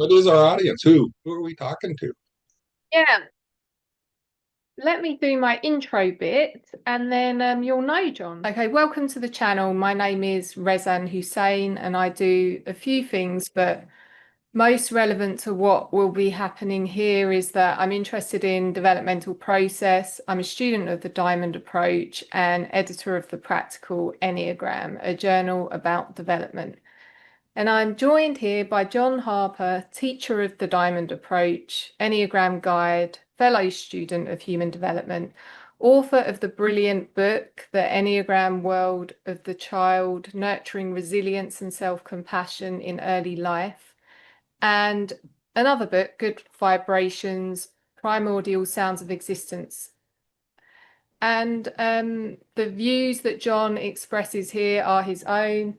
what is our audience? Who are we talking to? Yeah, let me do my intro bit and then you'll know, John. Okay, welcome to the channel. My name is Rez Huseyin and I do a few things, but most relevant to what will be happening here is that I'm interested in developmental process. I'm a student of the Diamond Approach and editor of the Practical Enneagram, a journal about development. And I'm joined here by John Harper, teacher of the Diamond Approach, Enneagram Guide, fellow student of human development, author of the brilliant book, The Enneagram World of the Child, Nurturing Resilience and Self-Compassion in Early Life, and another book, Good Vibrations, Primordial Sounds of Existence. And the views that John expresses here are his own.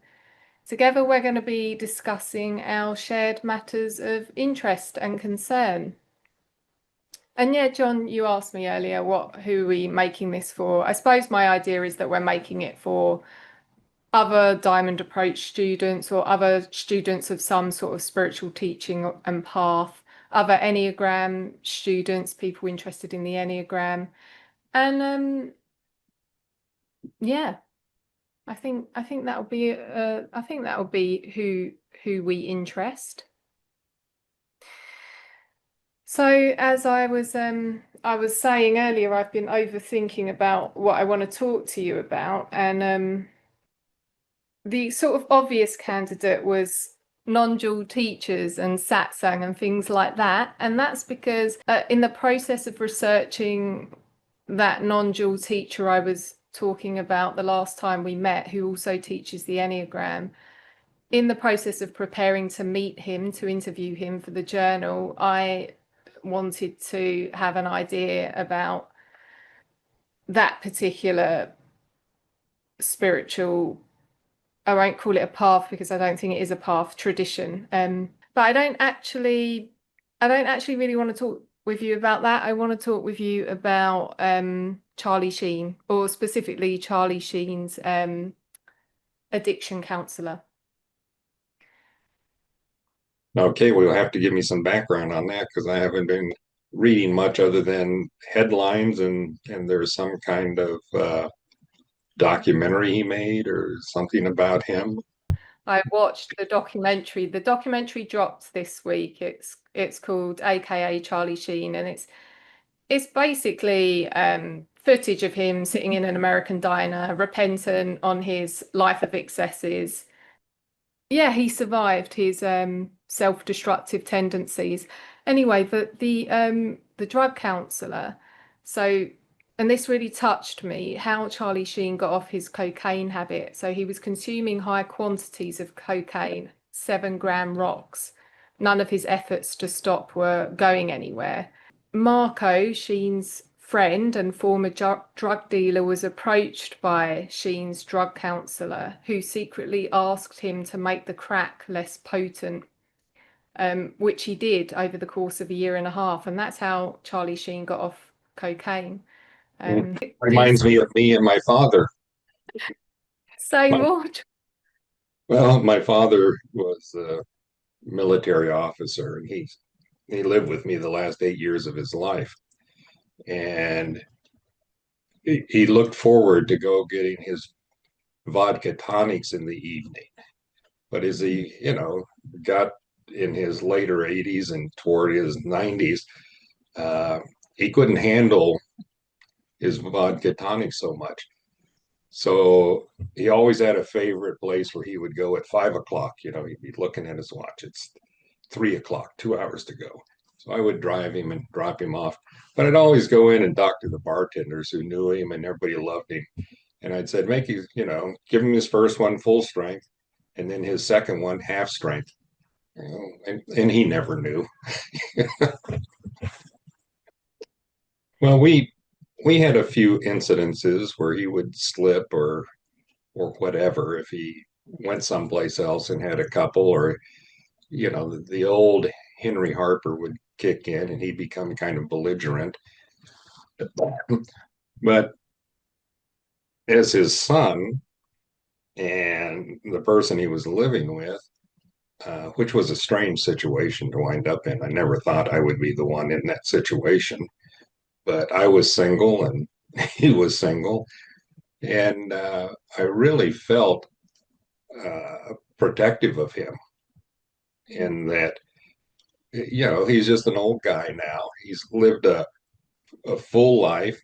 Together, we're going to be discussing our shared matters of interest and concern. And yeah, John, you asked me earlier, who are we making this for? I suppose my idea is that we're making it for other Diamond Approach students or other students of some sort of spiritual teaching and path, other Enneagram students, people interested in the Enneagram. And yeah. I think that'll be who we interest. So as I was saying earlier, I've been overthinking about what I want to talk to you about, and the sort of obvious candidate was non-dual teachers and satsang and things like that, and that's because in the process of researching that non-dual teacher I was talking about the last time we met, who also teaches the Enneagram, in the process of preparing to meet him, to interview him for the journal, I wanted to have an idea about that particular spiritual, I won't call it a path because I don't think it is a path, tradition. But I don't actually really want to talk with you about that. I want to talk with you about Charlie Sheen, or specifically Charlie Sheen's addiction counsellor. Okay, well, you'll have to give me some background on that because I haven't been reading much other than headlines and there's some kind of documentary he made or something about him. I watched the documentary. The documentary dropped this week. It's called AKA Charlie Sheen, and it's basically footage of him sitting in an American diner, repentant on his life of excesses. Yeah, he survived his self-destructive tendencies. Anyway, the drug counselor. So, and this really touched me, how Charlie Sheen got off his cocaine habit. So he was consuming high quantities of cocaine, 7-gram rocks. None of his efforts to stop were going anywhere. Marco, Sheen's friend and former drug dealer, was approached by Sheen's drug counselor, who secretly asked him to make the crack less potent, which he did over the course of a year and a half. And that's how Charlie Sheen got off cocaine. Reminds me of me and my father. Say My, more. well, my father was a military officer and he lived with me the last 8 years of his life. And he looked forward to go getting his vodka tonics in the evening. But as he, got in his later 80s and toward his 90s, he couldn't handle his vodka tonic so much. So he always had a favorite place where he would go at 5 o'clock. He'd be looking at his watch. It's 3 o'clock, 2 hours to go. So I would drive him and drop him off. But I'd always go in and talk to the bartenders who knew him and everybody loved him. And I'd said, give him his first one full strength and then his second one half strength. And he never knew. Well, we had a few incidences where he would slip or whatever if he went someplace else and had a couple, or the old Henry Harper would kick in and he'd become kind of belligerent. But as his son and the person he was living with, which was a strange situation to wind up in. I never thought I would be the one in that situation, but I was single and he was single. And I really felt protective of him in that, he's just an old guy now. He's lived a full life,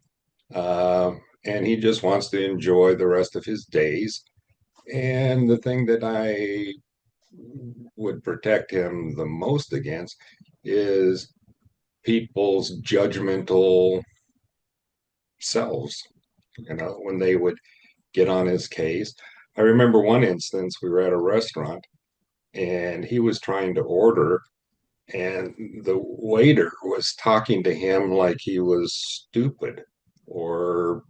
and he just wants to enjoy the rest of his days. And the thing that I would protect him the most against is people's judgmental selves, when they would get on his case. I remember one instance, we were at a restaurant and he was trying to order, and the waiter was talking to him like he was stupid or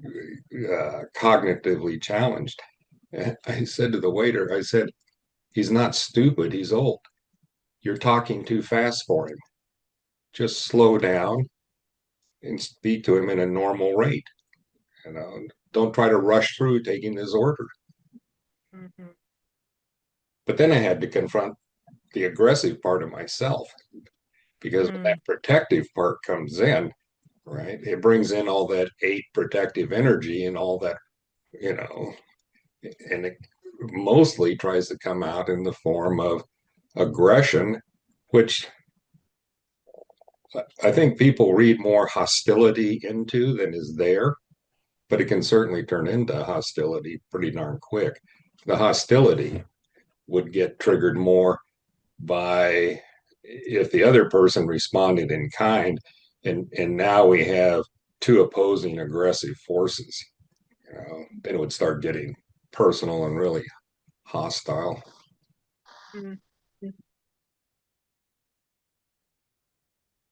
cognitively challenged. And I said to the waiter, I said, he's not stupid, he's old. You're talking too fast for him. Just slow down and speak to him in a normal rate. Don't try to rush through taking his order. Mhm. But then I had to confront the aggressive part of myself, because when Mm. that protective part comes in, right, it brings in all that eight protective energy and all that, you know, and it mostly tries to come out in the form of aggression, which I think people read more hostility into than is there, but it can certainly turn into hostility pretty darn quick. The hostility would get triggered more by if the other person responded in kind, and now we have two opposing aggressive forces. Then it would start getting personal and really hostile. Mm.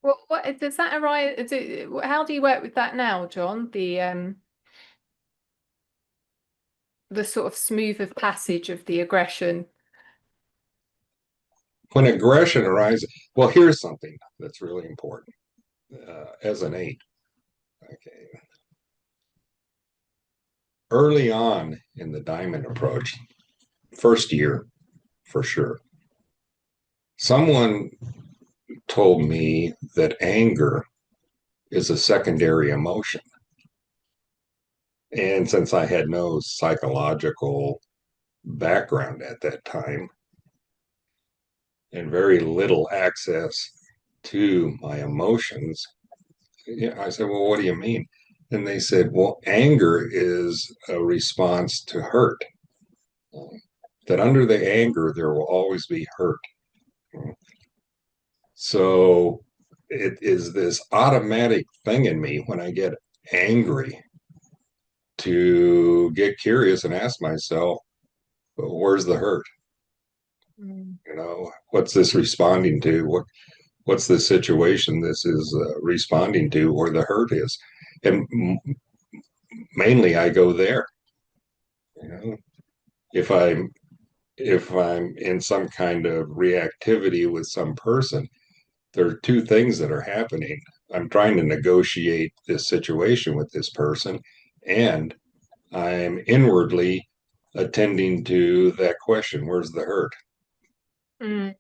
Well, what does that arise? How do you work with that now, John? The sort of smooth of passage of the aggression. When aggression arises, well, here's something that's really important as an eight. Okay. Early on in the Diamond Approach, first year for sure, someone told me that anger is a secondary emotion. And since I had no psychological background at that time and very little access to my emotions, I said, well, what do you mean? And they said, well, anger is a response to hurt. That under the anger, there will always be hurt. So it is this automatic thing in me when I get angry to get curious and ask myself, well, where's the hurt? Mm. What's this responding to? What's the situation this is responding to, or the hurt is? And mainly, I go there. You know, if I'm in some kind of reactivity with some person, there are two things that are happening. I'm trying to negotiate this situation with this person, and I'm inwardly attending to that question: where's the hurt? Mm.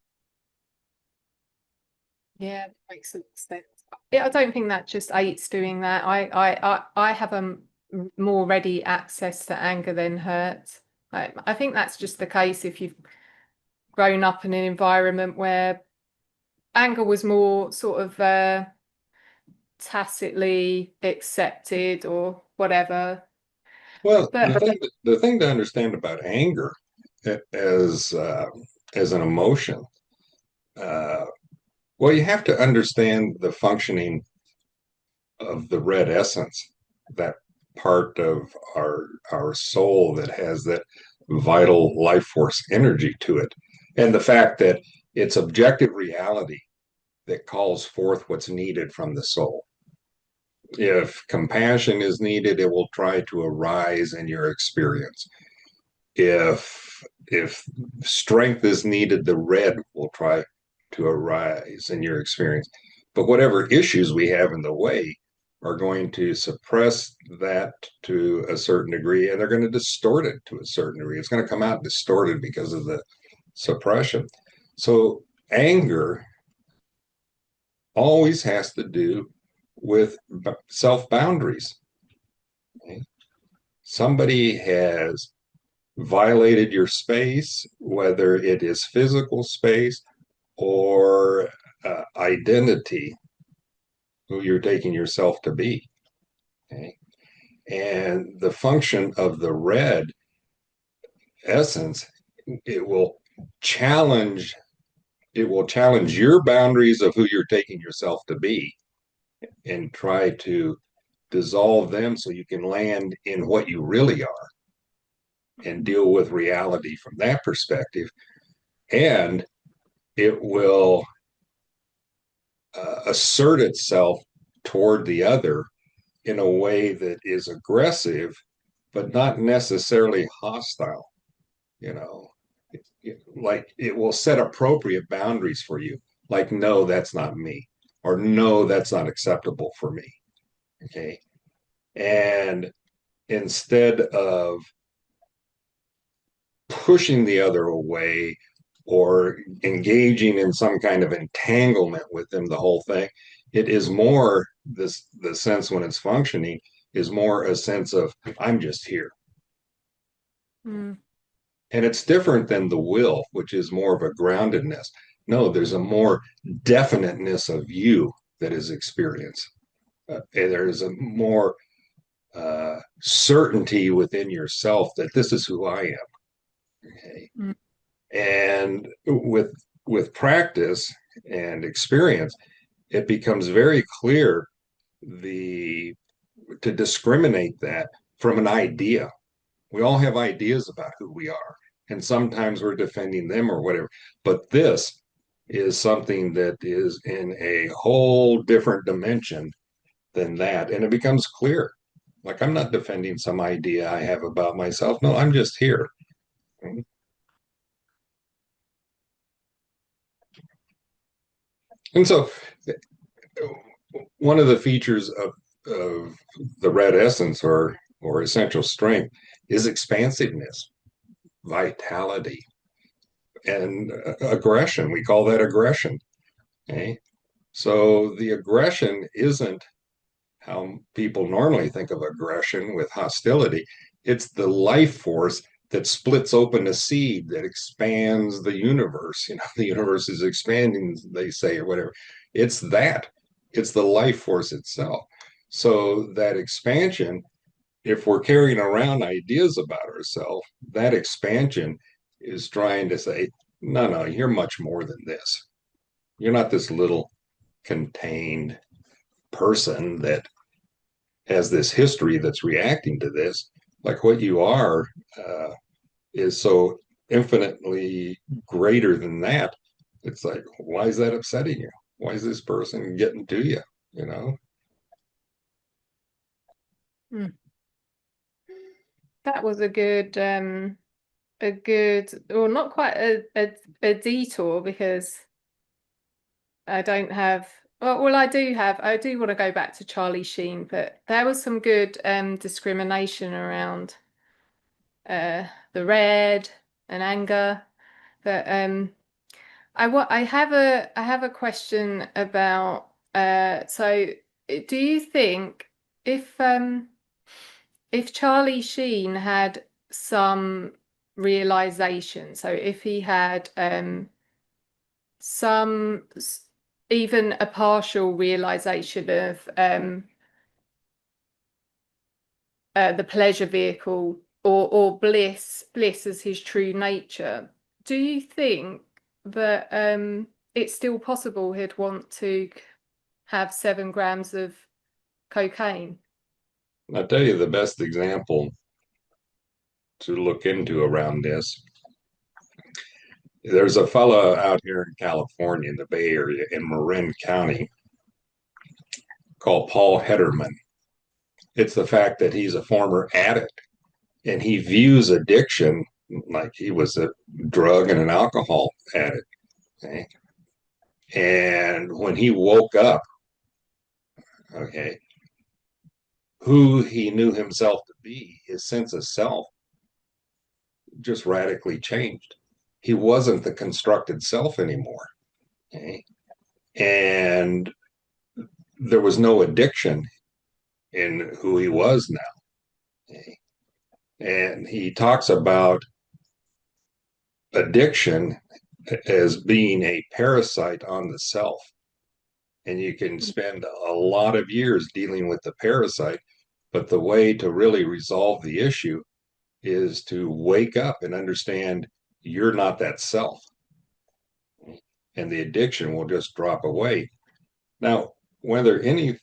Yeah, that makes sense. Yeah, I don't think that just eight's doing that. I have a more ready access to anger than hurt. I think that's just the case if you've grown up in an environment where anger was more sort of tacitly accepted or whatever. Well, But the thing to understand about anger as as an emotion, uh, well, you have to understand the functioning of the red essence, that part of our soul that has that vital life force energy to it, and the fact that it's objective reality that calls forth what's needed from the soul. If compassion is needed, it will try to arise in your experience. If strength is needed, the red will try to arise in your experience. But whatever issues we have in the way are going to suppress that to a certain degree, and they're going to distort it to a certain degree. It's going to come out distorted because of the suppression. So anger always has to do with self boundaries. Okay? Somebody has violated your space, whether it is physical space or identity, who you're taking yourself to be. Okay? And the function of the red essence, it will challenge it will challenge your boundaries of who you're taking yourself to be and try to dissolve them so you can land in what you really are and deal with reality from that perspective. And it will assert itself toward the other in a way that is aggressive, but not necessarily hostile. You know, like it will set appropriate boundaries for you. Like, no, that's not me, or no, that's not acceptable for me. Okay. And instead of pushing the other away or engaging in some kind of entanglement with them, the whole thing, it is more this the sense when it's functioning is more a sense of I'm just here. Mm. And it's different than the will, which is more of a groundedness. No, there's a more definiteness of you that is experienced. There's a more certainty within yourself that this is who I am. Okay. Mm. And with practice and experience, it becomes very clear the to discriminate that from an idea. We all have ideas about who we are, and sometimes we're defending them or whatever. But this is something that is in a whole different dimension than that. And it becomes clear. Like, I'm not defending some idea I have about myself. No, I'm just here. And so, one of the features of the red essence or essential strength is expansiveness, vitality, and aggression. We call that aggression. Okay. So the aggression isn't how people normally think of aggression with hostility. It's the life force that splits open a seed that expands the universe. You know, the universe is expanding, they say, or whatever. It's that. It's the life force itself. So that expansion, if we're carrying around ideas about ourselves, that expansion is trying to say, no, no, you're much more than this. You're not this little contained person that has this history that's reacting to this. Like what you are is so infinitely greater than that. It's like, why is that upsetting you? Why is this person getting to you? You know? Mm. That was a good, or not quite a detour because I don't have, well, I do want to go back to Charlie Sheen, but there was some good discrimination around the red and anger. But I have a question about so do you think if if Charlie Sheen had some realization, so if he had some even a partial realization of the pleasure vehicle or bliss as his true nature, do you think that it's still possible he'd want to have 7 grams of cocaine? I'll tell you the best example to look into around this. There's a fella out here in California, in the Bay Area, in Marin County, called Paul Hederman. It's the fact that he's a former addict and he views addiction like he was a drug and an alcohol addict. Okay? And when he woke up, okay, who he knew himself to be, his sense of self just radically changed. he wasn't the constructed self anymore. Okay? And there was no addiction in who he was now. Okay? And he talks about addiction as being a parasite on the self. And you can spend a lot of years dealing with the parasite, but the way to really resolve the issue is to wake up and understand you're not that self, and the addiction will just drop away. Now, whether anything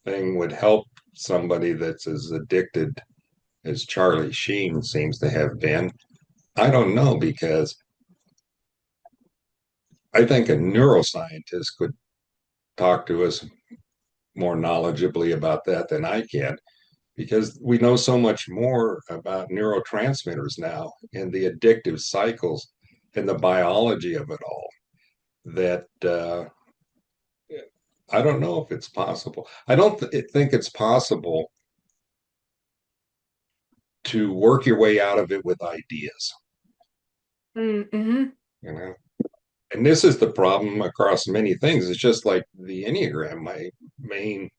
would help somebody that's as addicted as Charlie Sheen seems to have been, I don't know, because I think a neuroscientist could talk to us more knowledgeably about that than I can, because we know so much more about neurotransmitters now and the addictive cycles and the biology of it all that I don't know if it's possible. I don't think it's possible to work your way out of it with ideas, Mm-hmm. you know. And this is the problem across many things. It's just like the Enneagram. My main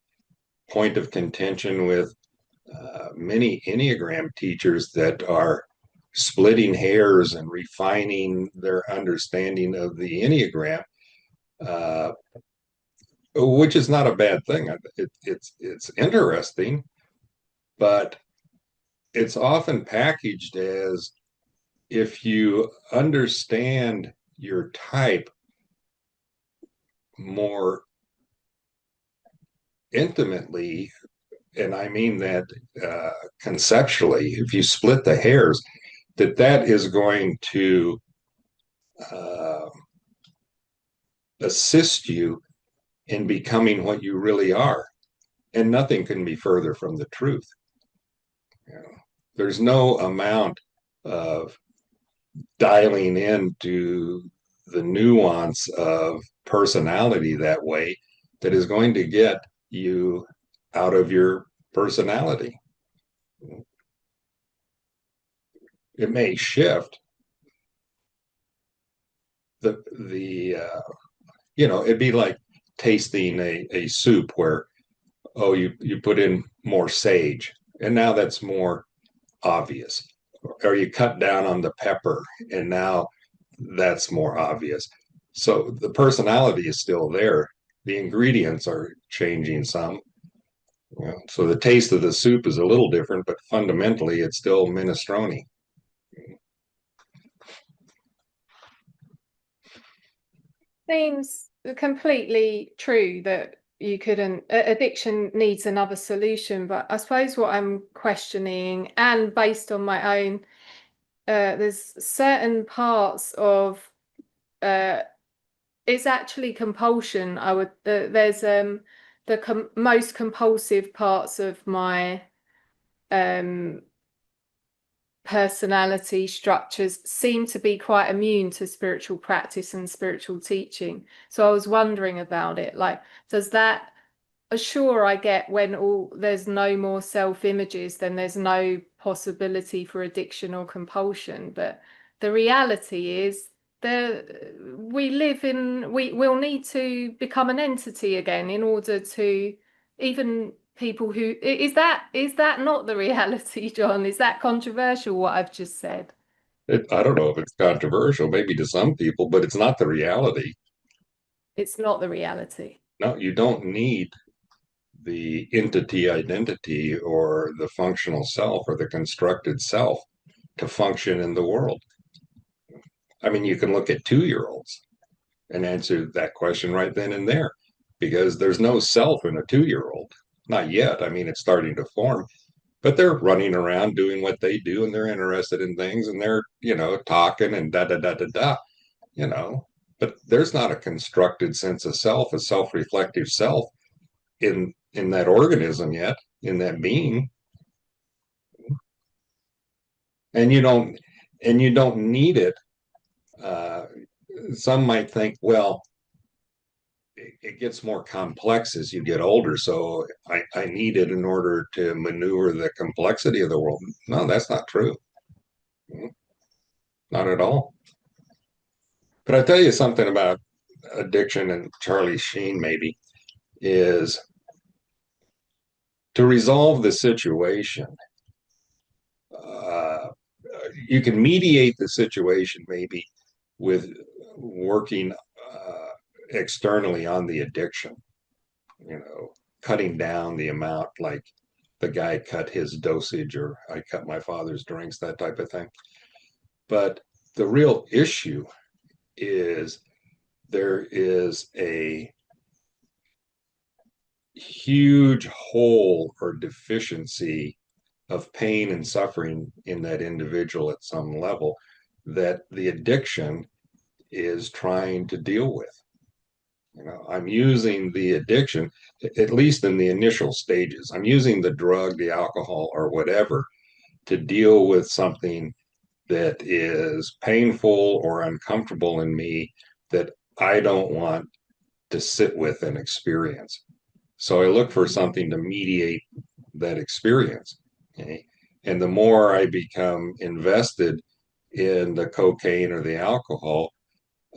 point of contention with many Enneagram teachers that are splitting hairs and refining their understanding of the Enneagram, uh, which is not a bad thing. It's interesting, but it's often packaged as if you understand your type more intimately, and I mean that conceptually, if you split the hairs, that is going to uh, assist you in becoming what you really are. And nothing can be further from the truth. You know, there's no amount of dialing into the nuance of personality that way that is going to get you out of your personality. It may shift the it'd be like tasting a soup where, oh, you put in more sage and now that's more obvious, or you cut down on the pepper and now that's more obvious. So the personality is still there, the ingredients are changing some. So the taste of the soup is a little different, but fundamentally it's still minestrone. Seems completely true that you couldn't, addiction needs another solution. But I suppose what I'm questioning, and based on my own, there's certain parts of it's actually compulsion. There's the most compulsive parts of my um personality structures seem to be quite immune to spiritual practice and spiritual teaching. So I was wondering about it. Like, does that assure I get when there's no more self-images, then there's no possibility for addiction or compulsion? But the reality is we will need to become an entity again in order to even people who is that not the reality, John? Is that controversial what I've just said? I don't know if it's controversial, maybe to some people, but it's not the reality. It's not the reality. No, you don't need the entity identity or the functional self or the constructed self to function in the world. I mean, you can look at 2-year-olds and answer that question right then and there, because there's no self in a 2-year-old. Not yet. I mean, it's starting to form, but they're running around doing what they do and they're interested in things and they're, talking and da da da da da, you know. But there's not a constructed sense of self, a self-reflective self in that organism yet, in that being. And you don't need it. Uh, some might think, well, it gets more complex as you get older. So I need it in order to maneuver the complexity of the world. No, that's not true. Not at all. But I'll tell you something about addiction, and Charlie Sheen maybe, is to resolve the situation. Uh, you can mediate the situation maybe with working externally on the addiction, cutting down the amount, like the guy cut his dosage, or I cut my father's drinks, that type of thing. But the real issue is there is a huge hole or deficiency of pain and suffering in that individual at some level that the addiction is trying to deal with. I'm using the addiction, at least in the initial stages. I'm using the drug, the alcohol, or whatever to deal with something that is painful or uncomfortable in me that I don't want to sit with and experience. So I look for something to mediate that experience. Okay? And the more I become invested in the cocaine or the alcohol,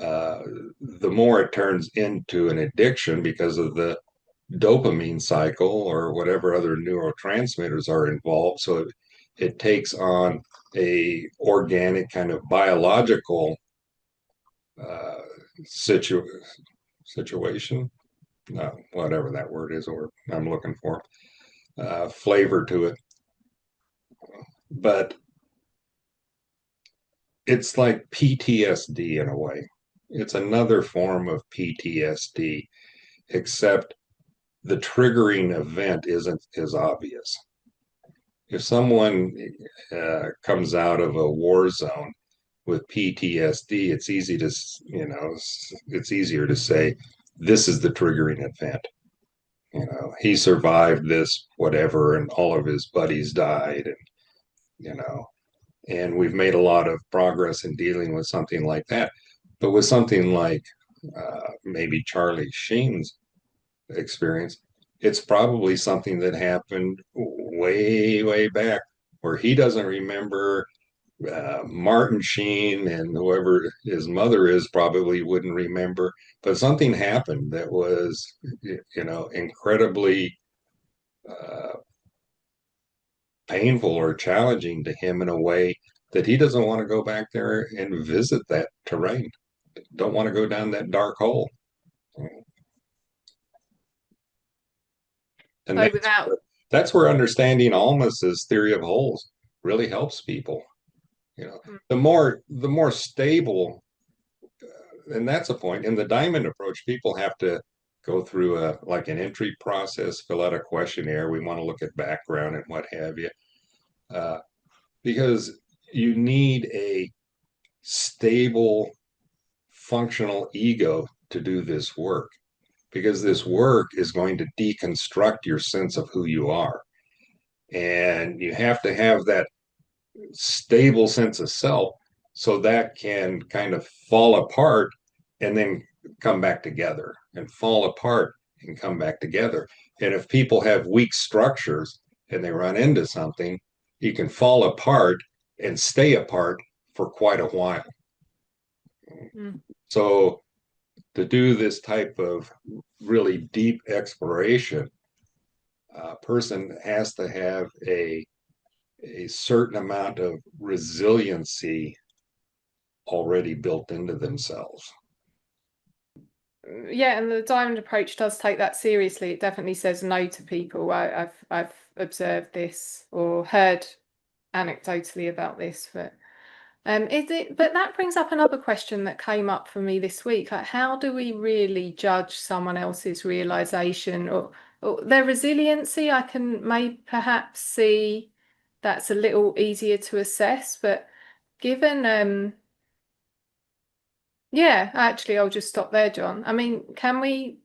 uh, the more it turns into an addiction because of the dopamine cycle or whatever other neurotransmitters are involved. So it takes on a organic kind of biological uh, situ- situation, no, whatever that word is, or I'm looking for, flavor to it. But it's like PTSD in a way. It's another form of PTSD, except the triggering event isn't as obvious. If someone comes out of a war zone with PTSD, it's easy to, it's easier to say, this is the triggering event. He survived this, whatever, and all of his buddies died. And, you know, and we've made a lot of progress in dealing with something like that. But with something like maybe Charlie Sheen's experience, it's probably something that happened way, way back where he doesn't remember. Martin Sheen and whoever his mother is probably wouldn't remember, but something happened that was, incredibly uh, painful or challenging to him in a way that he doesn't want to go back there and visit that terrain. Don't want to go down that dark hole. And So without, that's where understanding Almas's theory of holes really helps people. mm, The more stable, and that's a point. In the Diamond Approach, people have to go through like an entry process, fill out a questionnaire. We want to look at background and what have you, uh, because you need a stable, functional ego to do this work. Because this work is going to deconstruct your sense of who you are. And you have to have that stable sense of self so that can kind of fall apart and then come back together, and fall apart and come back together. And if people have weak structures and they run into something, you can fall apart and stay apart for quite a while. mm, So to do this type of really deep exploration, a person has to have a certain amount of resiliency already built into themselves. yeah, and the Diamond Approach does take that seriously. It definitely says no to people. I've observed this or heard anecdotally about this, but but that brings up another question that came up for me this week. Like, how do we really judge someone else's realization or their resiliency? I can may perhaps see that's a little easier to assess, but given yeah, actually I'll just stop there, John. I mean, can we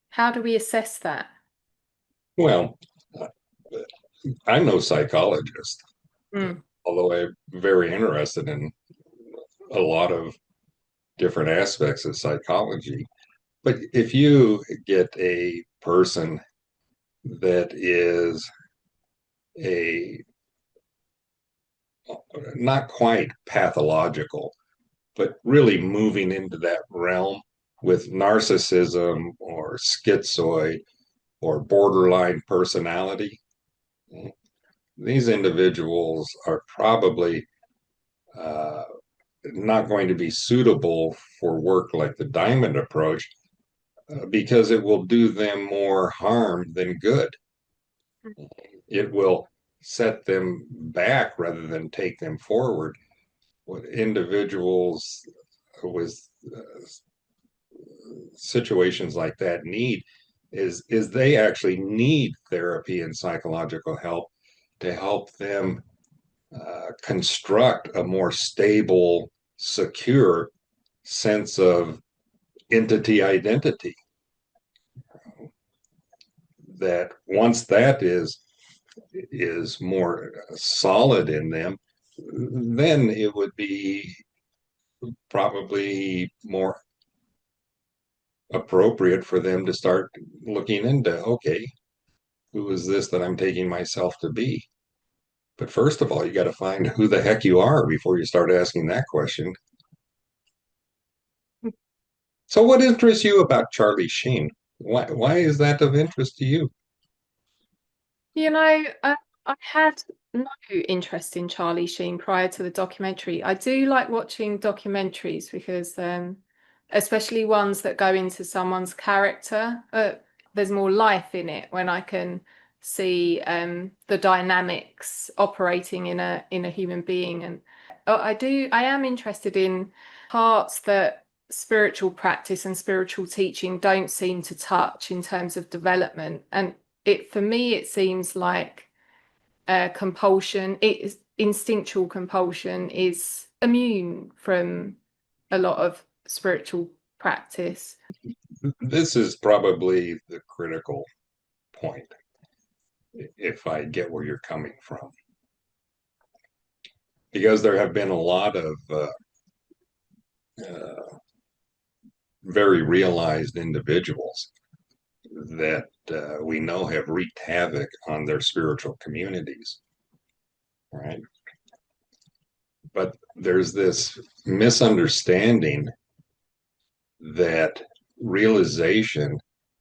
how do we assess that? Well, I'm no psychologist, Mm, although I'm very interested in a lot of different aspects of psychology. But if you get a person that is a not quite pathological, but really moving into that realm with narcissism or schizoid or borderline personality. These individuals are probably uh, not going to be suitable for work like the Diamond Approach because it will do them more harm than good. It will set them back rather than take them forward. What individuals with situations like that need is they actually need therapy and psychological help to help them construct a more stable, secure sense of entity identity. That once that is more solid in them, then it would be probably more appropriate for them to start looking into, okay, who is this that I'm taking myself to be? But first of all, you got to find who the heck you are before you start asking that question. So, what interests you about Charlie Sheen? Why is that of interest to you? You know, I had no interest in Charlie Sheen prior to the documentary. I do like watching documentaries because, especially ones that go into someone's character, there's more life in it when I can see the dynamics operating in a human being. And I am interested in parts that spiritual practice and spiritual teaching don't seem to touch in terms of development. And it for me it seems like compulsion, it is instinctual compulsion, is immune from a lot of spiritual practice. This is probably the critical point, if I get where you're coming from, because there have been a lot of uh, very realized individuals that we know have wreaked havoc on their spiritual communities, right? But there's this misunderstanding that realization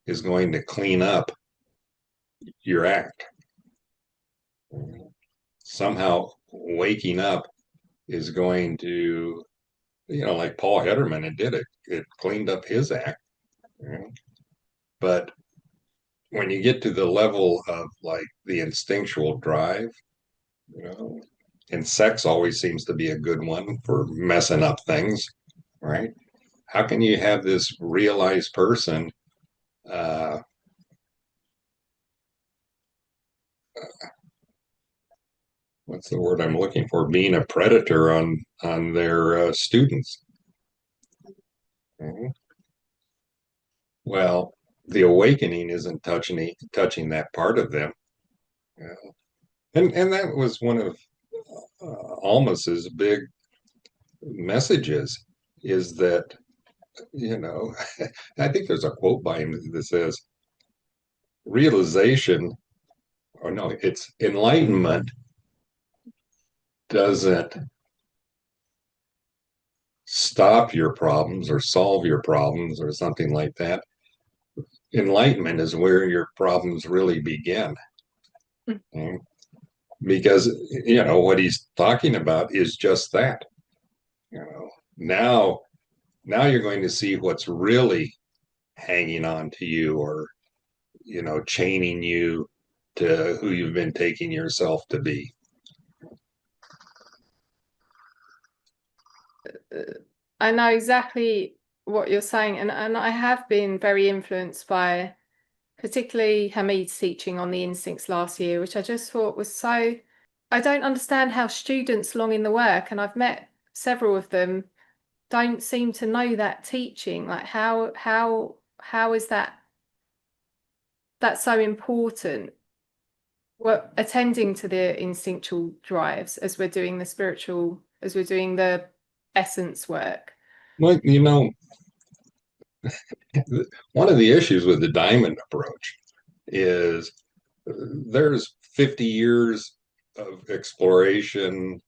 is going to clean up your act. Somehow waking up is going to, like Paul Hederman, it did it. It cleaned up his act. But when you get to the level of like the instinctual drive, you know, and sex always seems to be a good one for messing up things, right? How can you have this realized person uh, what's the word I'm looking for? Being a predator on their students. Mhm. Well, the awakening isn't touching that part of them, you know? And that was one of Almas's big messages is that you know I think there's a quote by him that says realization or no it's enlightenment doesn't stop your problems or solve your problems or something like that. Enlightenment is where your problems really begin. Mm. Because what he's talking about is just that. Now you're going to see what's really hanging on to you or chaining you to who you've been taking yourself to be. I know exactly what you're saying, and I have been very influenced by particularly Hamid's teaching on the instincts last year, which I just thought was so. I don't understand how students long in the work, and I've met several of them, don't seem to know that teaching. Like how is that's so important? We're attending to the instinctual drives as we're doing as we're doing the essence work. Well, one of the issues with the Diamond Approach is there's 50 years of exploration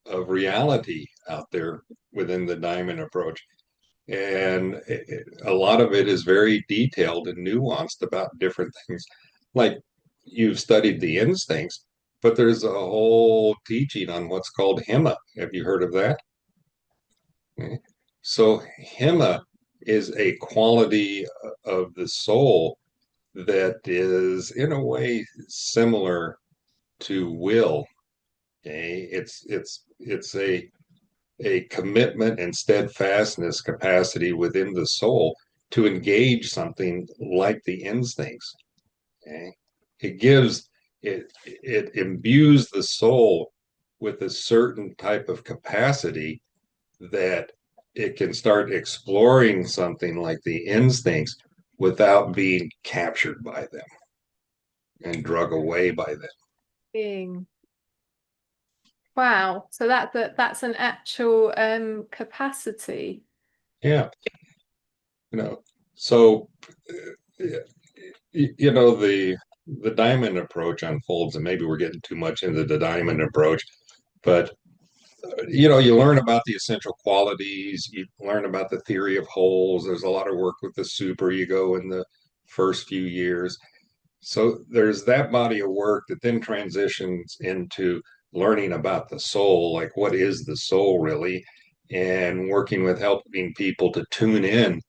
of reality out there within the Diamond Approach. And a lot of it is very detailed and nuanced about different things. Like you've studied the instincts, but there's a whole teaching on what's called hema. Have you heard of that? Okay. So hema is a quality of the soul that is in a way similar to will. Okay. It's a commitment and steadfastness capacity within the soul to engage something like the instincts. Okay? It gives it imbues the soul with a certain type of capacity that it can start exploring something like the instincts without being captured by them and drug away by them. Being. Wow. So that's an actual capacity. Yeah, you know. So the diamond approach unfolds, and maybe we're getting too much into the diamond approach, but you learn about the essential qualities, you learn about the theory of wholes. There's a lot of work with the superego in the first few years. So there's that body of work that then transitions into learning about the soul, like what is the soul really, and working with helping people to tune in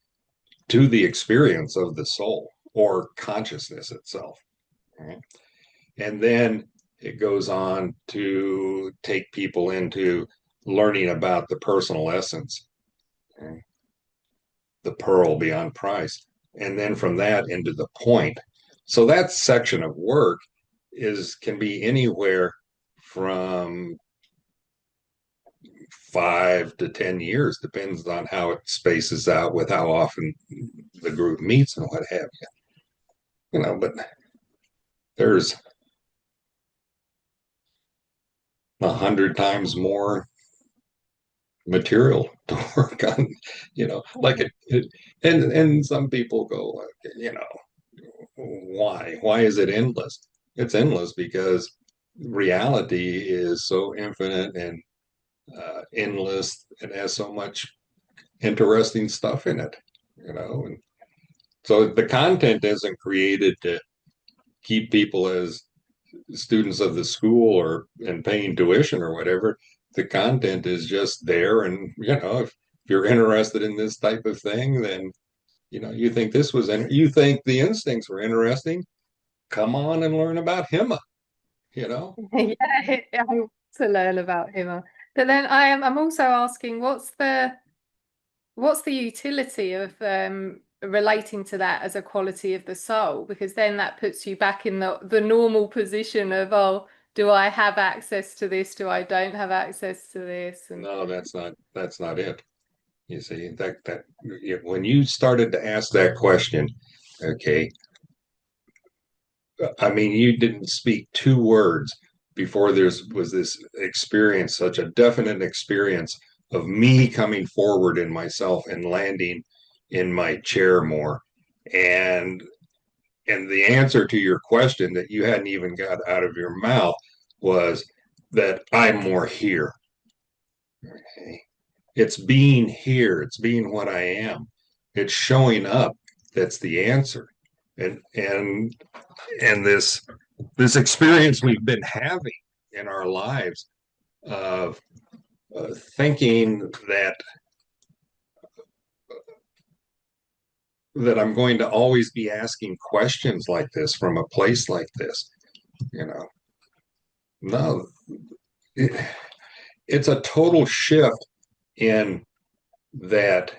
to the experience of the soul or consciousness itself. Right? And then it goes on to take people into learning about the personal essence, okay? The pearl beyond price. And then from that into the point. So that section of work can be anywhere from 5 to 10 years, depends on how it spaces out with how often the group meets and what have you. But there's 100 times more material to work on, like and some people go, why is it endless? It's endless because reality is so infinite and endless and has so much interesting stuff in it, and so the content isn't created to keep people as students of the school or and paying tuition or whatever. The content is just there, and if you're interested in this type of thing, then you think you think the instincts were interesting. Come on and learn about him. Yeah, I want to learn about him. But then I'm also asking what's the utility of relating to that as a quality of the soul? Because then that puts you back in the normal position of, oh, do I have access to this? Do I don't have access to this? And No, that's not it. You see that when you started to ask that question, okay, I mean, you didn't speak 2 words before there was this experience, such a definite experience of me coming forward in myself and landing in my chair more. And and the answer to your question that you hadn't even got out of your mouth was that I'm more here. Okay. It's being here, it's being what I am. It's showing up. That's the answer. And this experience we've been having in our lives of thinking that I'm going to always be asking questions like this from a place like this, you know. No, it, it's a total shift in that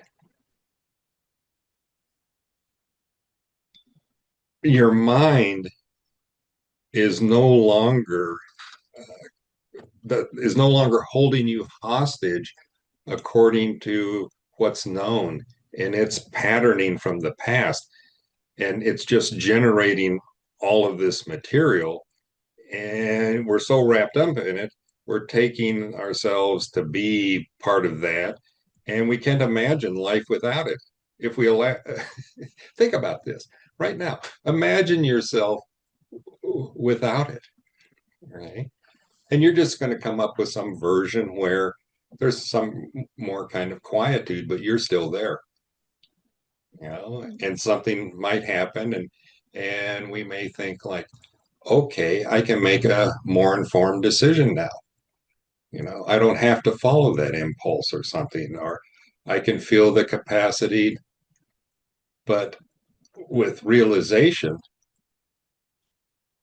your mind is no longer holding you hostage according to what's known, and it's patterning from the past, and it's just generating all of this material, and we're so wrapped up in it, we're taking ourselves to be part of that, and we can't imagine life without it. If we allow Think about this right now. Imagine yourself without it, right? and you're just going to come up with some version where there's some more kind of quietude, but you're still there, and something might happen, and we may think like, okay, I can make a more informed decision now. I don't have to follow that impulse or something, or I can feel the capacity. But with realization,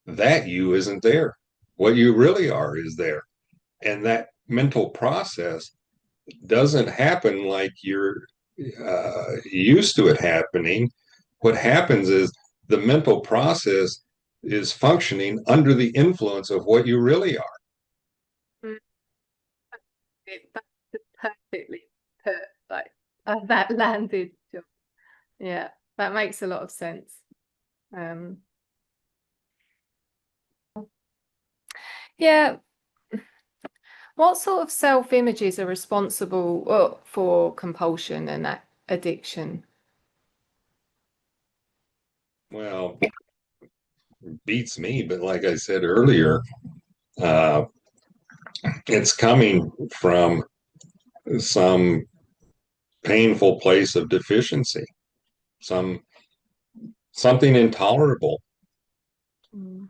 that you isn't there. What you really are is there. And that mental process doesn't happen like you're used to it happening. What happens is the mental process is functioning under the influence of what you really are. Mm. That's perfectly put. Like that landed. Yeah, that makes a lot of sense. Yeah. What sort of self-images are responsible for compulsion and that addiction? Well, beats me, but like I said earlier, uh, it's coming from some painful place of deficiency, some something intolerable. Mm.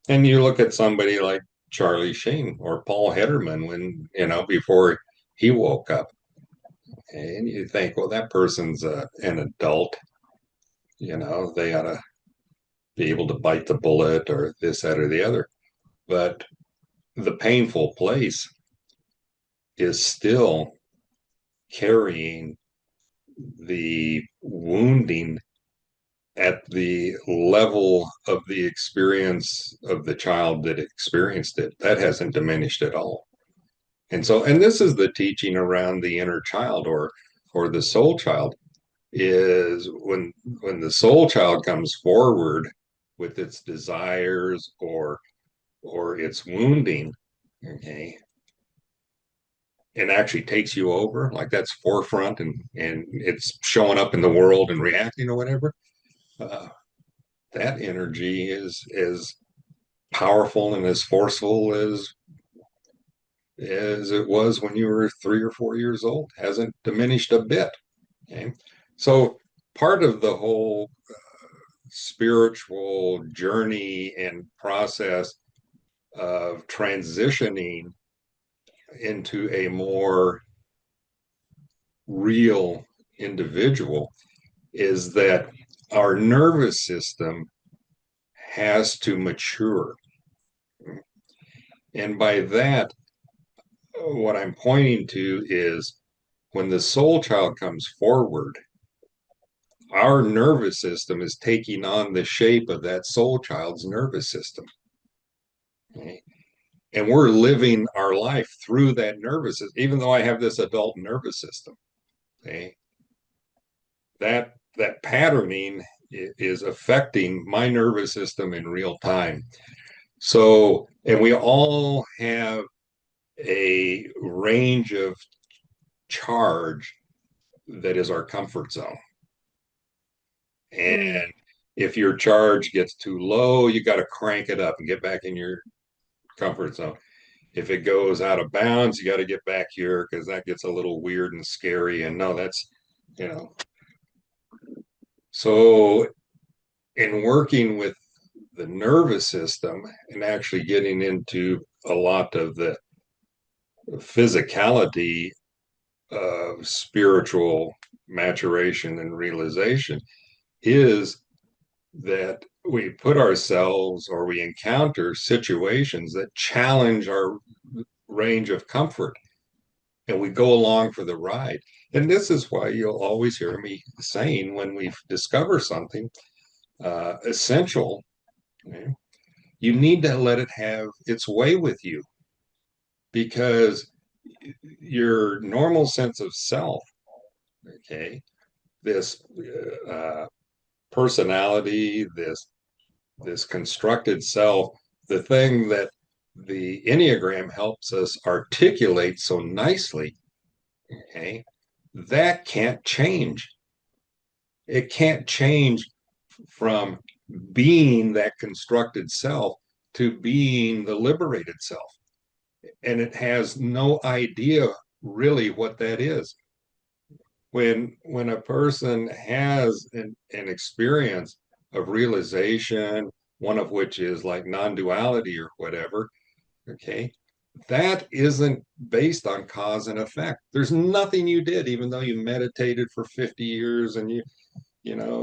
And you look at somebody like Charlie Sheen or Paul Hederman when, before he woke up, and you think, well, that person's an adult, they ought to be able to bite the bullet or this, that, or the other. But the painful place is still carrying the wounding at the level of the experience of the child that experienced it. That hasn't diminished at all. And this is the teaching around the inner child or the soul child, is when the soul child comes forward with its desires or its wounding, okay, and actually takes you over, like that's forefront, and it's showing up in the world and reacting or whatever. uh, that energy is as powerful and as forceful as it was when you were 3 or 4 years old. Hasn't diminished a bit. Okay, so part of the whole spiritual journey and process of transitioning into a more real individual is that our nervous system has to mature. And by that, what I'm pointing to is when the soul child comes forward, our nervous system is taking on the shape of that soul child's nervous system. Okay? And we're living our life through that nervous system, even though I have this adult nervous system. Okay? That patterning is affecting my nervous system in real time. So, and we all have a range of charge that is our comfort zone. Mm. And if your charge gets too low, you got to crank it up and get back in your comfort zone. If it goes out of bounds, you got to get back here because that gets a little weird and scary. And no, that's, you know, so in working with the nervous system and actually getting into a lot of the physicality of spiritual maturation and realization is that we put ourselves or we encounter situations that challenge our range of comfort and we go along for the ride. And this is why you'll always hear me saying when we discover something essential, you need to let it have its way with you, because your normal sense of self, okay, this personality, this constructed self, the thing that the Enneagram helps us articulate so nicely, okay, that can't change. It can't change from being that constructed self to being the liberated self. And it has no idea really what that is. When a person has an experience of realization, one of which is like non-duality or whatever, okay, that isn't based on cause and effect. There's nothing you did, even though you meditated for 50 years and you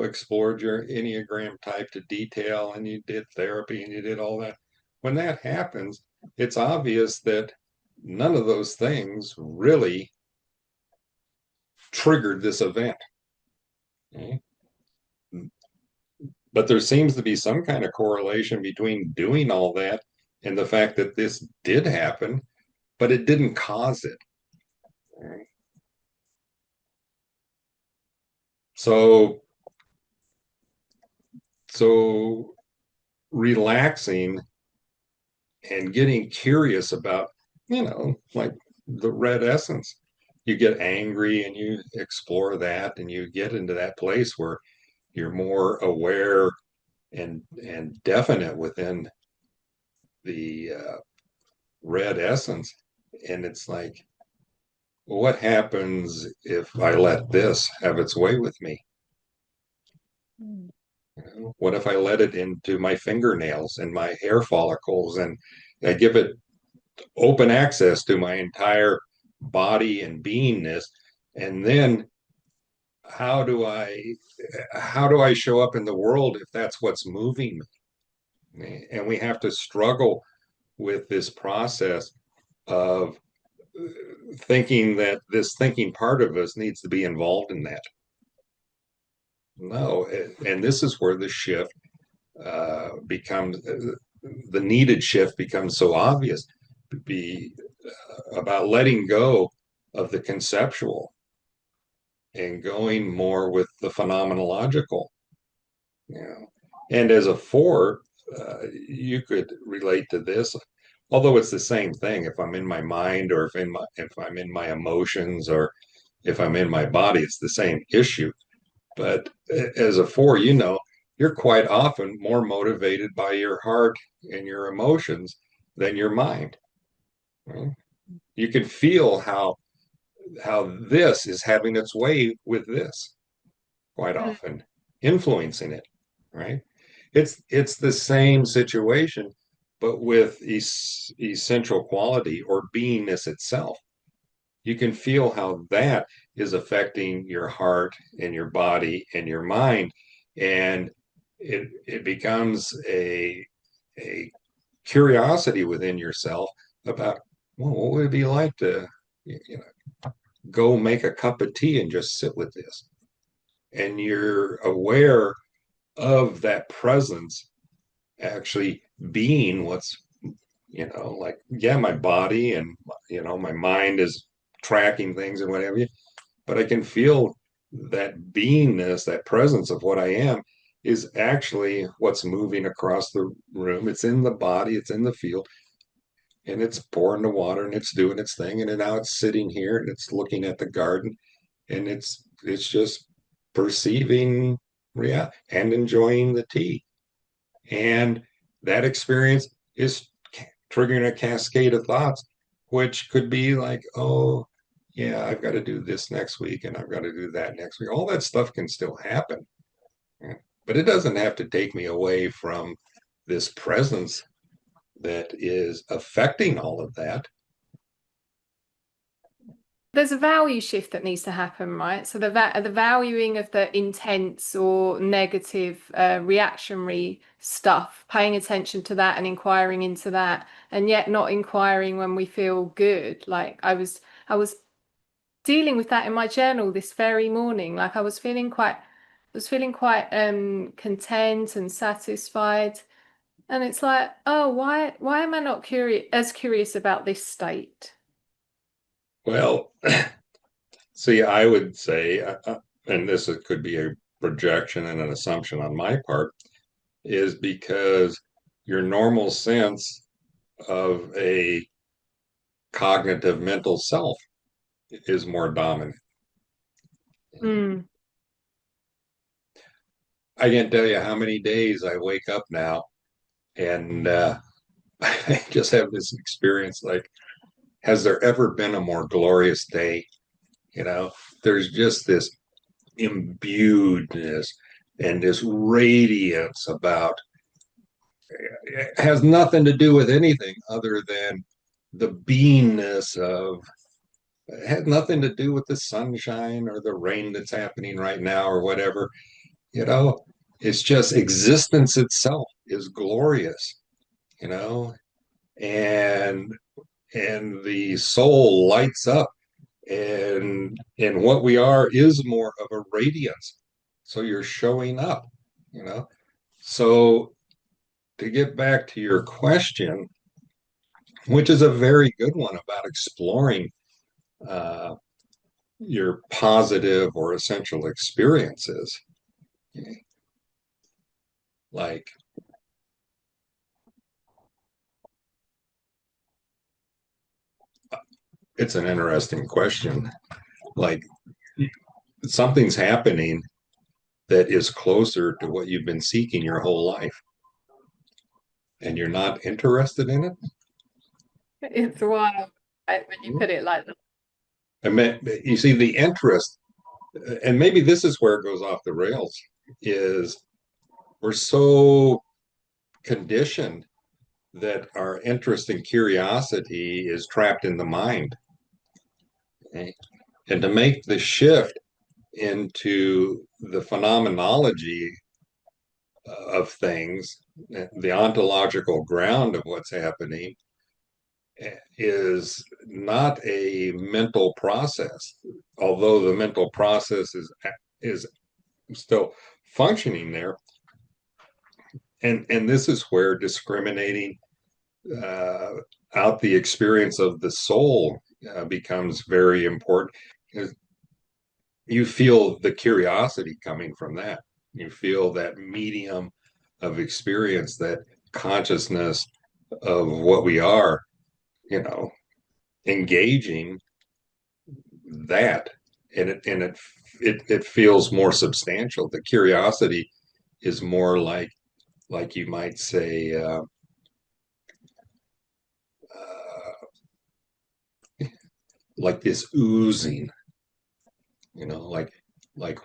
explored your Enneagram type to detail and you did therapy and you did all that. When that happens, it's obvious that none of those things really triggered this event. Okay? But there seems to be some kind of correlation between doing all that and the fact that this did happen, but it didn't cause it. Okay? So, so relaxing and getting curious about, like the red essence. You get angry and you explore that and you get into that place where you're more aware and definite within the red essence. And it's like, what happens if I let this have its way with me? What if I let it into my fingernails and my hair follicles and I give it open access to my entire body and beingness? And then how do I how do I show up in the world if that's what's moving me? And we have to struggle with this process of thinking that this thinking part of us needs to be involved in that. No, and this is where the shift becomes the needed shift becomes so obvious. Be about letting go of the conceptual and going more with the phenomenological. And as a four, you could relate to this, although it's the same thing. If I'm in my mind, or if I'm in my emotions, or if I'm in my body, it's the same issue. But as a four, you're quite often more motivated by your heart and your emotions than your mind. Right? You can feel how this is having its way with this quite often, influencing it, right? It's the same situation, but with essential quality or beingness itself. You can feel how that is affecting your heart and your body and your mind, and it becomes a curiosity within yourself about, well, what would it be like to go make a cup of tea and just sit with this, and you're aware of that presence actually being what's, like, yeah, my body and, my mind is tracking things and whatever, but I can feel that beingness, that presence of what I am is actually what's moving across the room. It's in the body, it's in the field, and it's pouring the water and it's doing its thing. And then now it's sitting here and it's looking at the garden and it's just perceiving and enjoying the tea. And that experience is triggering a cascade of thoughts, which could be like, oh, yeah, I've got to do this next week and I've got to do that next week. All that stuff can still happen. But it doesn't have to take me away from this presence that is affecting all of that. There's a value shift that needs to happen, right? So the valuing of the intense or negative reactionary stuff, paying attention to that and inquiring into that, and yet not inquiring when we feel good. Like I was dealing with that in my journal this very morning. Like I was feeling quite content and satisfied. And it's like, oh, why am I not curious about this state? Well, see, I would say, and could be a projection and an assumption on my part, is because your normal sense of a cognitive mental self is more dominant. Mm. I can't tell you how many days I wake up now and I just have this experience like, has there ever been a more glorious day? You know, there's just this imbuedness and this radiance about it has nothing to do with anything other than the beingness of it had nothing to do with the sunshine or the rain that's happening right now or whatever. You know, it's just existence itself is glorious, you know, and the soul lights up, and what we are is more of a radiance. So you're showing up, you know. So to get back to your question, which is a very good one about exploring uh, your positive or essential experiences, okay? Like, it's an interesting question. Like, something's happening that is closer to what you've been seeking your whole life, and you're not interested in it. It's wild, right, when you put it like that. I mean, you see, the interest, and maybe this is where it goes off the rails, is we're so conditioned that our interest and curiosity is trapped in the mind. Okay? And to make the shift into the phenomenology of things, the ontological ground of what's happening, is not a mental process, although the mental process is still functioning there. And this is where discriminating uh, out the experience of the soul becomes very important. You feel the curiosity coming from that. You feel that medium of experience, that consciousness of what we are, you know, engaging that, and it feels more substantial. The curiosity is more like you might say like this oozing, you know, like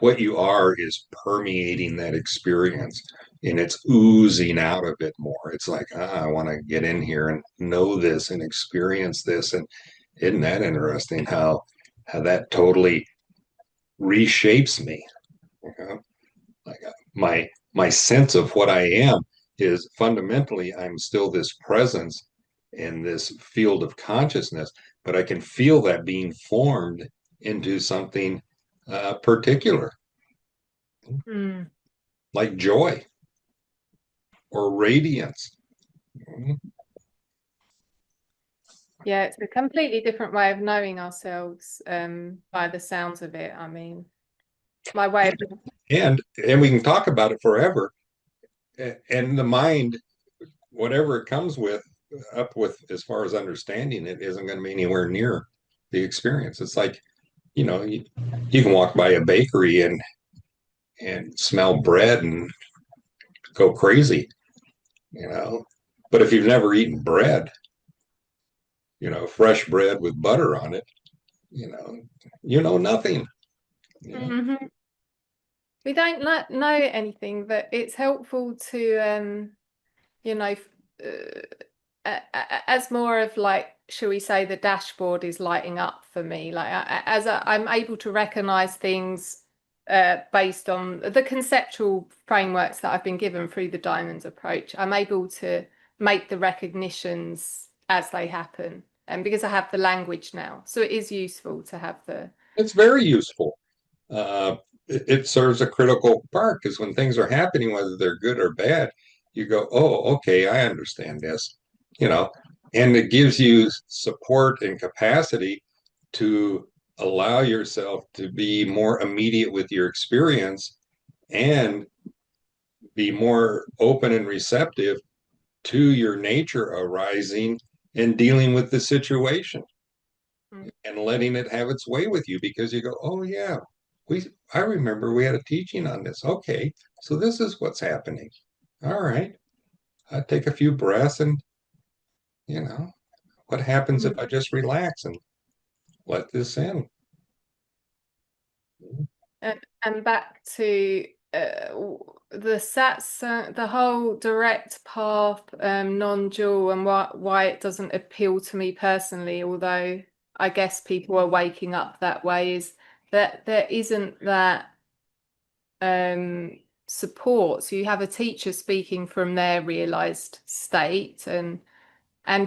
what you are is permeating that experience, and it's oozing out of it more. It's like, I want to get in here and know this and experience this. And isn't that interesting how that totally reshapes me, you know? Like my sense of what I am is fundamentally I'm still this presence in this field of consciousness, but I can feel that being formed into something particular, Mm. like joy or radiance. Yeah, it's a completely different way of knowing ourselves, by the sounds of it. I mean, my way of And we can talk about it forever. And the mind, whatever it comes with, up with as far as understanding it, isn't going to be anywhere near the experience. It's like, you can walk by a bakery and smell bread and go crazy, you know. But if you've never eaten bread, fresh bread with butter on it, you know, you know nothing. You know? Mhm. We don't know anything, but it's helpful to, you know, as more of like, shall we say, the dashboard is lighting up for me. Like I'm able to recognize things based on the conceptual frameworks that I've been given through the Diamond Approach. I'm able to make the recognitions as they happen, and because I have the language now, so it is useful to have the. It's very useful. It serves a critical part because when things are happening, whether they're good or bad, you go, oh, okay, I understand this, you know, and it gives you support and capacity to allow yourself to be more immediate with your experience and be more open and receptive to your nature arising and dealing with the situation Mm. and letting it have its way with you because you go, oh yeah, I remember we had a teaching on this. Okay, so this is what's happening. All right. I take a few breaths and You know, what happens if I just relax and let this in? And back to the the whole direct path, non-dual, and why it doesn't appeal to me personally, although I guess people are waking up that way, is that there isn't that support. So you have a teacher speaking from their realized state and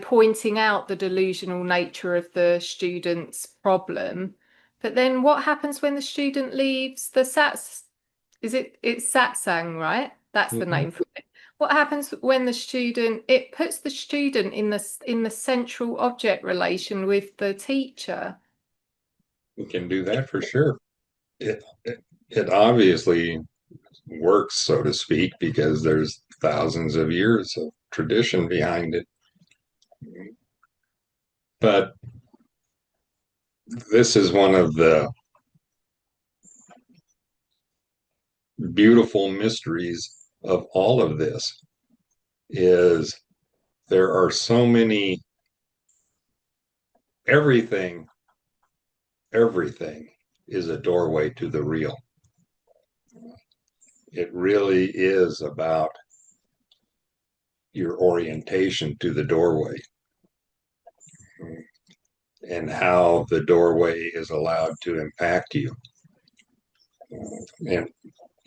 pointing out the delusional nature of the student's problem. But then what happens when the student leaves the it's satsang, right? That's the Mhm. name for it. What happens when it puts the student in the central object relation with the teacher? We can do that for sure. It obviously works, so to speak, because there's thousands of years of tradition behind it. But this is one of the beautiful mysteries of all of this is there are so many everything everything is a doorway to the real. It really is about your orientation to the doorway and how the doorway is allowed to impact you.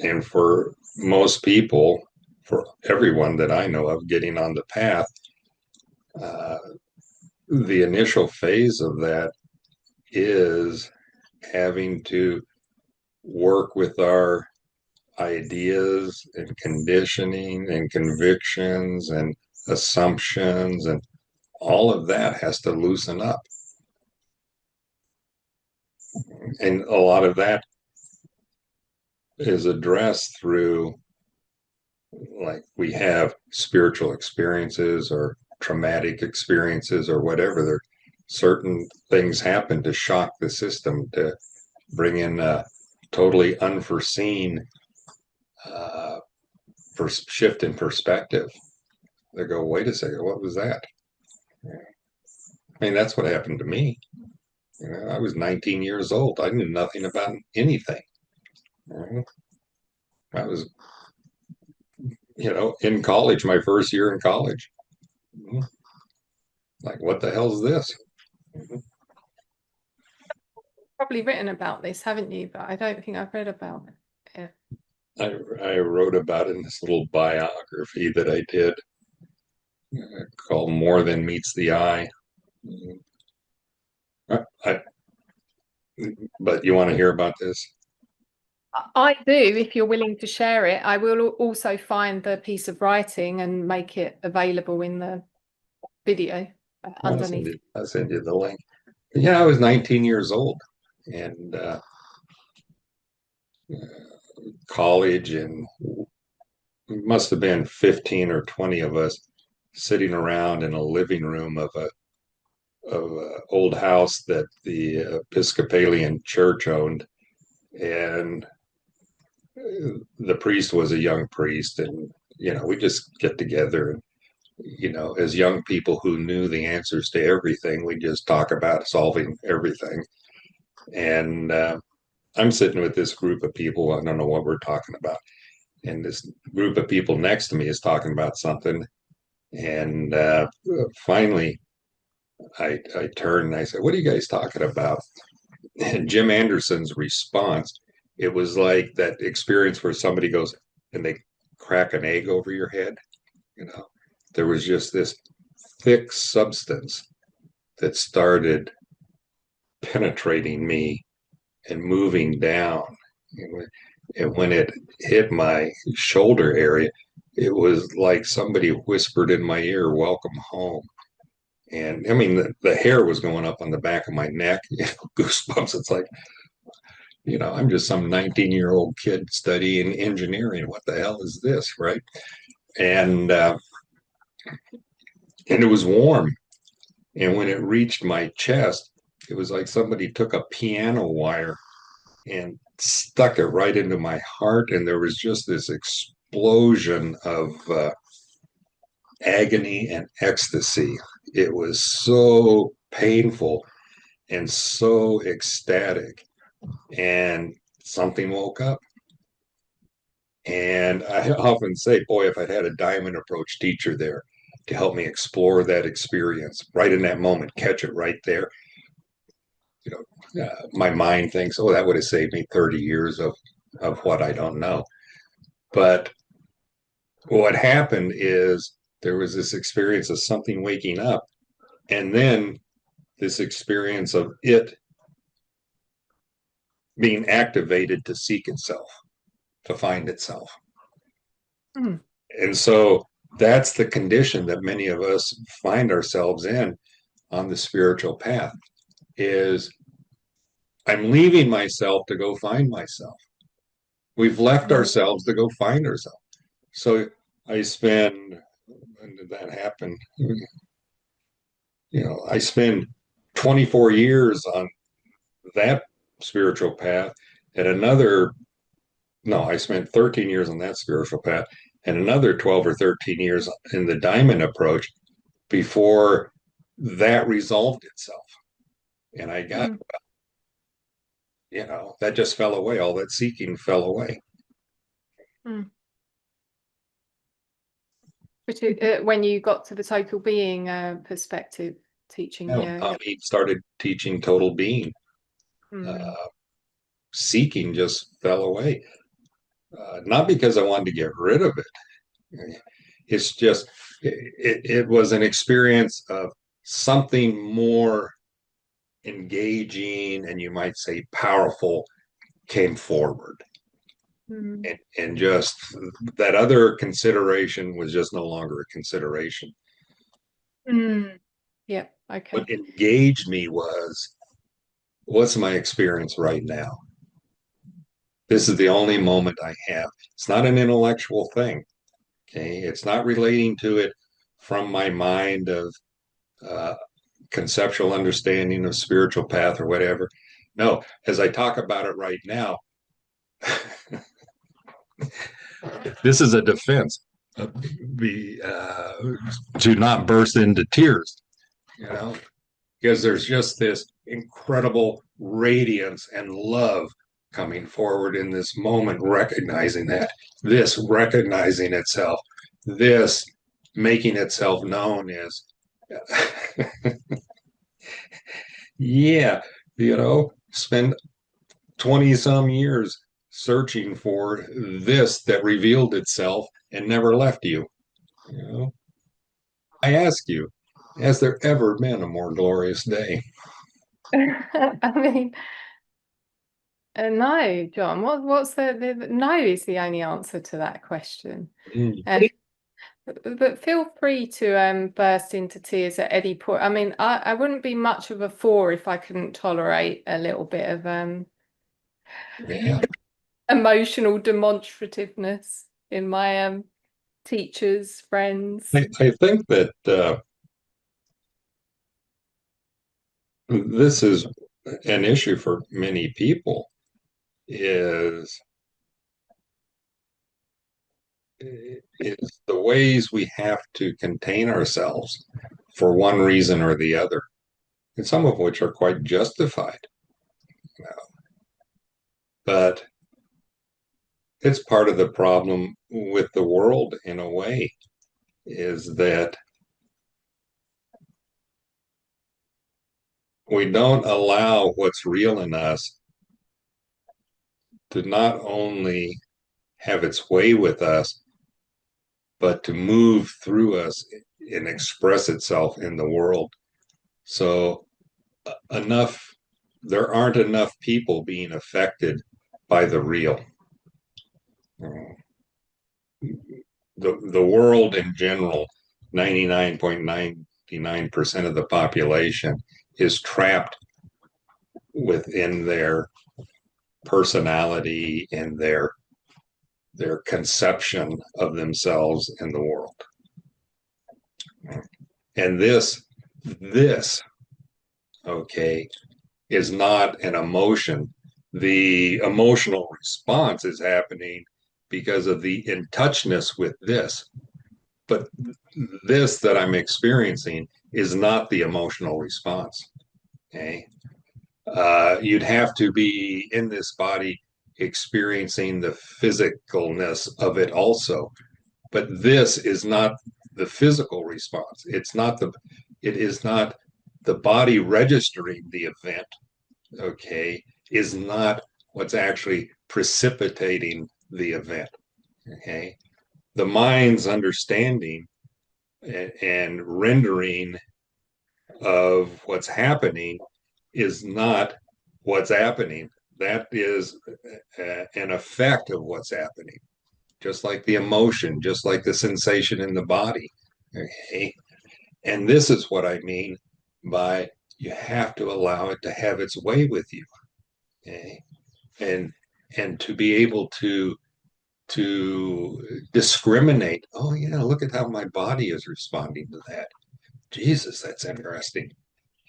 And for most people, for everyone that I know of getting on the path, uh, the initial phase of that is having to work with our ideas and conditioning and convictions and assumptions, and all of that has to loosen up. And a lot of that is addressed through, like, we have spiritual experiences or traumatic experiences or whatever. There certain things happen to shock the system, to bring in a totally unforeseen uh, shift in perspective. They go, wait a second, what was that? I mean, that's what happened to me. You know, I was 19 years old. I knew nothing about anything. I was, in college, my first year in college. Like, what the hell is this? Probably written about this, haven't you? But I don't think I've read about it. I wrote about it in this little biography that I did called More Than Meets the Eye. I, but you want to hear about this? I do, if you're willing to share it. I will also find the piece of writing and make it available in the video underneath. I'll send you the link. Yeah, I was 19 years old and college, and must have been 15 or 20 of us sitting around in a living room of a old house that the Episcopalian church owned, and the priest was a young priest, and we just get together and as young people who knew the answers to everything, we just talk about solving everything. And I'm sitting with this group of people. I don't know what we're talking about. And this group of people next to me is talking about something. And finally, I turn and I say, what are you guys talking about? And Jim Anderson's response, it was like that experience where somebody goes and they crack an egg over your head. You know, there was just this thick substance that started penetrating me and moving down. And when it hit my shoulder area, it was like somebody whispered in my ear, "Welcome home." And I mean, the hair was going up on the back of my neck, goosebumps. It's like, I'm just some 19-year-old kid studying engineering. What the hell is this, right? And it was warm. And when it reached my chest, it was like somebody took a piano wire and stuck it right into my heart. And there was just this explosion of agony and ecstasy. It was so painful and so ecstatic. And something woke up. And I often say, boy, if I'd had a Diamond Approach teacher there to help me explore that experience right in that moment, catch it right there, my mind thinks, oh, that would have saved me 30 years of what I don't know. But what happened is there was this experience of something waking up, and then this experience of it being activated to seek itself, to find itself. Mm. And so that's the condition that many of us find ourselves in on the spiritual path is I'm leaving myself to go find myself. We've left ourselves to go find ourselves. So I spend, when did that happen? I spend 24 years on that spiritual path and I spent 13 years on that spiritual path and another 12 or 13 years in the Diamond Approach before that resolved itself. And I got, that just fell away. All that seeking fell away. Mm. When you got to the total being perspective teaching, He started teaching total being. Seeking just fell away. Not because I wanted to get rid of it. It's just, it was an experience of something more engaging and you might say powerful came forward. And just that other consideration was just no longer a consideration. Yeah, okay. What engaged me was, what's my experience right now? This is the only moment I have. It's not an intellectual thing. Okay. It's not relating to it from my mind of conceptual understanding of spiritual path or whatever. No, as I talk about it right now, this is a defense to not burst into tears, because there's just this incredible radiance and love coming forward in this moment, recognizing recognizing itself, this making itself known is, yeah, spend 20 some years searching for this that revealed itself and never left you. I ask you, has there ever been a more glorious day? I mean, no, John. What's the no is the only answer to that question. But feel free to burst into tears at any point. I mean, I wouldn't be much of a 4 if I couldn't tolerate a little bit of emotional demonstrativeness in my teachers, friends. I think that this is an issue for many people is the ways we have to contain ourselves for one reason or the other, and some of which are quite justified. But it's part of the problem with the world in a way, is that we don't allow what's real in us to not only have its way with us, but to move through us and express itself in the world. So there aren't enough people being affected by the real. The world in general, 99.99% of the population is trapped within their personality and their conception of themselves and the world. And this, okay, is not an emotion. The emotional response is happening because of the in touchness with this. but this that I'm experiencing is not the emotional response. Okay. You'd have to be in this body experiencing the physicalness of it also. But this is not the physical response. It is not the body registering the event, okay, is not what's actually precipitating the event. Okay. The mind's understanding and rendering of what's happening is not what's happening. That is an effect of what's happening, just like the emotion, just like the sensation in the body. Okay. And this is what I mean by you have to allow it to have its way with you. Okay. And to be able to discriminate. Oh yeah, look at how my body is responding to that. Jesus, that's interesting.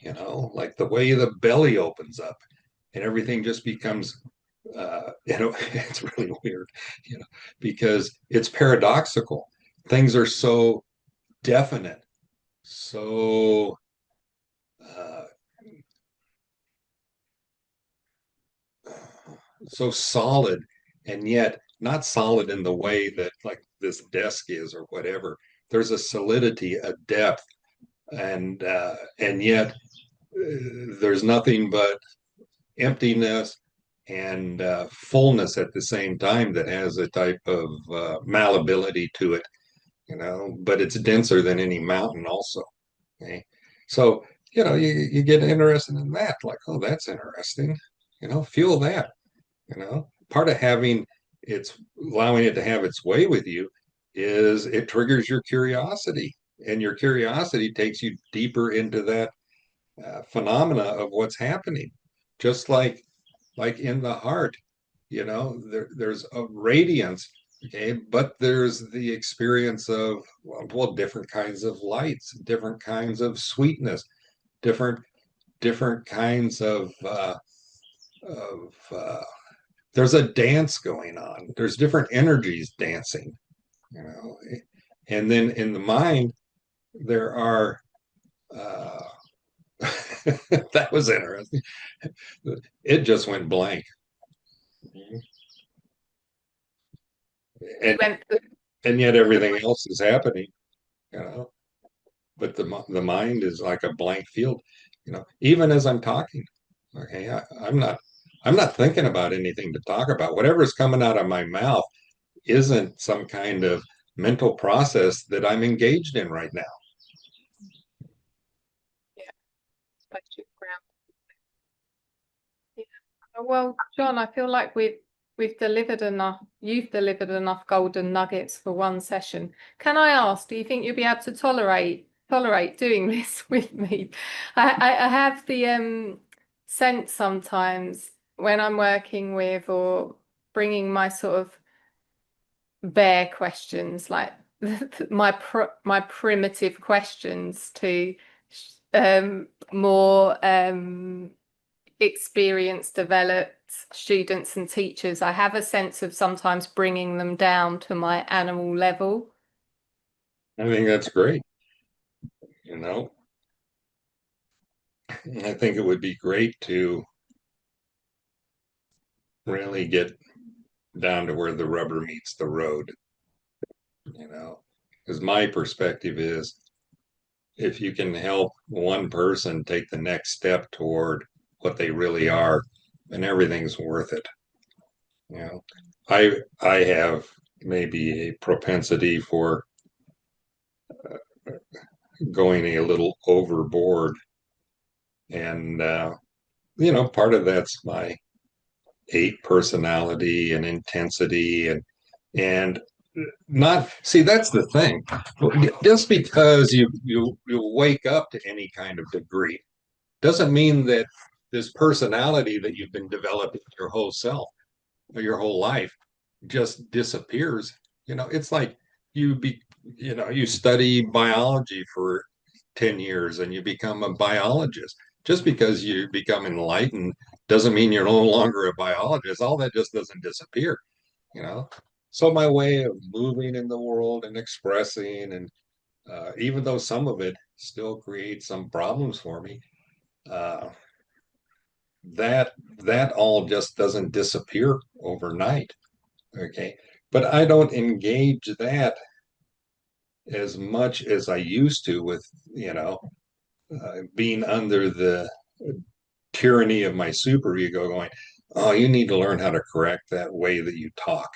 Like the way the belly opens up and everything just becomes it's really weird, because it's paradoxical. Things are so definite, so uh, so solid, and yet not solid in the way that like this desk is or whatever. There's a solidity, a depth, and yet there's nothing but emptiness and fullness at the same time that has a type of malleability to it, but it's denser than any mountain also. Okay. So, you get interested in that, like, oh, that's interesting, feel that, part of having it's allowing it to have its way with you is it triggers your curiosity, and your curiosity takes you deeper into that phenomena of what's happening, just like in the heart, there's a radiance, okay, but there's the experience of well, different kinds of lights, different kinds of sweetness, different kinds of there's a dance going on, there's different energies dancing, you know and then in the mind there are uh that was interesting. It just went blank. You and went, and yet everything else is happening, you know but the mind is like a blank field, even as I'm talking. Okay. I'm not thinking about anything to talk about. Whatever's coming out of my mouth isn't some kind of mental process that I'm engaged in right now. yeah, spaceship ground. Yeah. Well, John, I feel like we've delivered enough. You've delivered enough golden nuggets for one session. Can I ask, do you think you'll be able to tolerate doing this with me? I have the sense sometimes when I'm working with or bringing my sort of bare questions, like my primitive questions to more experienced, developed students and teachers. I have a sense of sometimes bringing them down to my animal level. I think that's great. you know I think it would be great to really get down to where the rubber meets the road, because my perspective is if you can help one person take the next step toward what they really are, then everything's worth it. You know, I have maybe a propensity for going a little overboard, and part of that's my 8 personality and intensity, and not see, that's the thing. Just because you wake up to any kind of degree doesn't mean that this personality that you've been developing your whole self or your whole life just disappears. It's like you study biology for 10 years and you become a biologist. Just because you become enlightened doesn't mean you're no longer a biologist. All that just doesn't disappear, you know So my way of moving in the world and expressing, and even though some of it still creates some problems for me, uh, that all just doesn't disappear overnight. Okay, but I don't engage that as much as I used to with, being under the tyranny of my superego going, oh, you need to learn how to correct that way that you talk.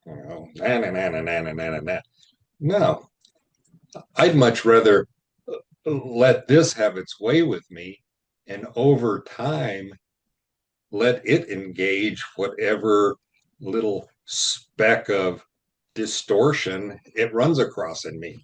Nah, nah, nah, nah, nah, nah, nah, nah. No, I'd much rather let this have its way with me, and over time let it engage whatever little speck of distortion it runs across in me.